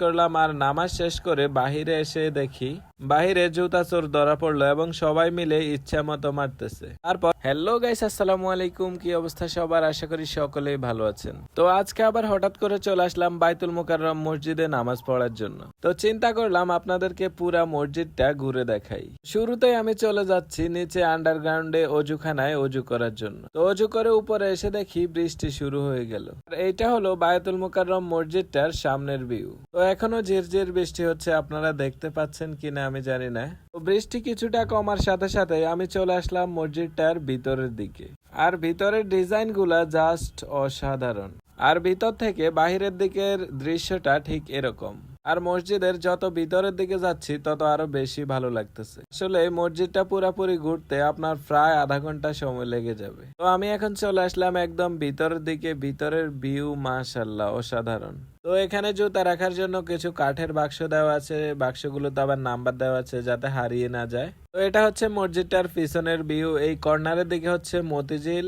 করলাম আর নামাজ শেষ করে বাহিরে এসে দেখি বাহিরে জুতা চোর ধরা পড়লো এবং সবাই মিলে ইচ্ছা মতো মারতেছে। তারপর হ্যালো গাইস, আসসালামু আলাইকুম, কি অবস্থা সবার? আশা করি সকলেই ভালো আছেন। তো আজকে আবার হঠাৎ করে চলে আসলাম বাইতুল মুকাররম মসজিদে নামাজ পড়ার জন্য। তো চিন্তা করলাম আপনাদেরকে পুরা মসজিদটা ঘুরে দেখাই। শুরুতেই আমি চলে যাচ্ছি নিচে আন্ডারগ্রাউন্ডে অজুখানায় অজু করার জন্য। তো অজু করে উপরে এসে দেখি বৃষ্টি শুরু হয়ে গেল। আর এইটা হলো বায়তুল মুকাররম মসজিদটার সামনের ভিউ। তো এখনো ঝিরঝির বৃষ্টি হচ্ছে, আপনারা দেখতে পাচ্ছেন কিনা আমি জানি না। তো বৃষ্টি কিছুটা কমার সাথে সাথে আমি চলে আসলাম মসজিদটার ভিতরের দিকে। আর ভিতরের ডিজাইন গুলা জাস্ট অসাধারণ। আর ভিতর থেকে বাহিরের দিকের দৃশ্যটা ঠিক এরকম। আর মসজিদের যত ভিতরের দিকে যাচ্ছি তত আরো বেশি ভালো লাগতেছে। আসলে মসজিদটা পুরোপুরি ঘুরতে আপনার প্রায় আধা ঘন্টা সময় লেগে যাবে। তো আমি এখন চলে আসলাম একদম ভিতরের দিকে। ভিতরের ভিউ মাশাআল্লাহ অসাধারণ। তো এখানে জুতা রাখার জন্য কিছু কাঠের বাক্স দেওয়া আছে, বাক্সগুলোতে আবার নাম্বার দেওয়া আছে যাতে হারিয়ে না যায়। তো এটা হচ্ছে মসজিদটার পিছনের ভিউ। এই কর্নারের দিকে হচ্ছে মতিঝিল,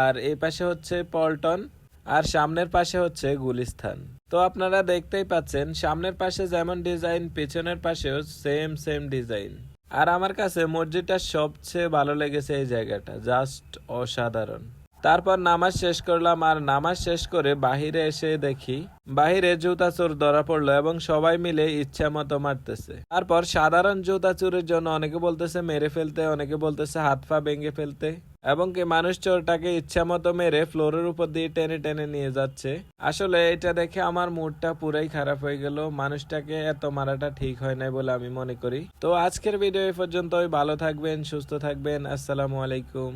আর এই পাশে হচ্ছে পল্টন, আর সামনের পাশে হচ্ছে গুলিস্তান। তো আপনারা দেখতেই পাচ্ছেন সামনের পাশে যেমন ডিজাইন, পেছনের পাশেও সেম সেম ডিজাইন। আর আমার কাছে মসজিদটা সবচেয়ে ভালো লেগেছে এই জায়গাটা, জাস্ট অসাধারণ। তারপর নামাজ শেষ করলাম আর নামাজ শেষ করে বাহিরে এসে দেখি বাহিরে জুতা চোর ধরা পড়লো এবং সবাই মিলে ইচ্ছা মতো মারতেছে। তারপর সাধারণ জুতা চোরের জন্য অনেকে বলতেছে মেরে ফেলতে, অনেকে বলতেছে হাত পা ভেঙে ফেলতে, এবং কি মানুষ চোরটাকে ইচ্ছা মতো মেরে ফ্লোরের উপর দিয়ে টেনে টেনে নিয়ে যাচ্ছে। আসলে এটা দেখে আমার মুডটা পুরাই খারাপ হয়ে গেল। মানুষটাকে এত মারাটা ঠিক হয় নাই বলে আমি মনে করি। তো আজকের ভিডিও এই পর্যন্তই। ভালো থাকবেন, সুস্থ থাকবেন। আসসালামু আলাইকুম।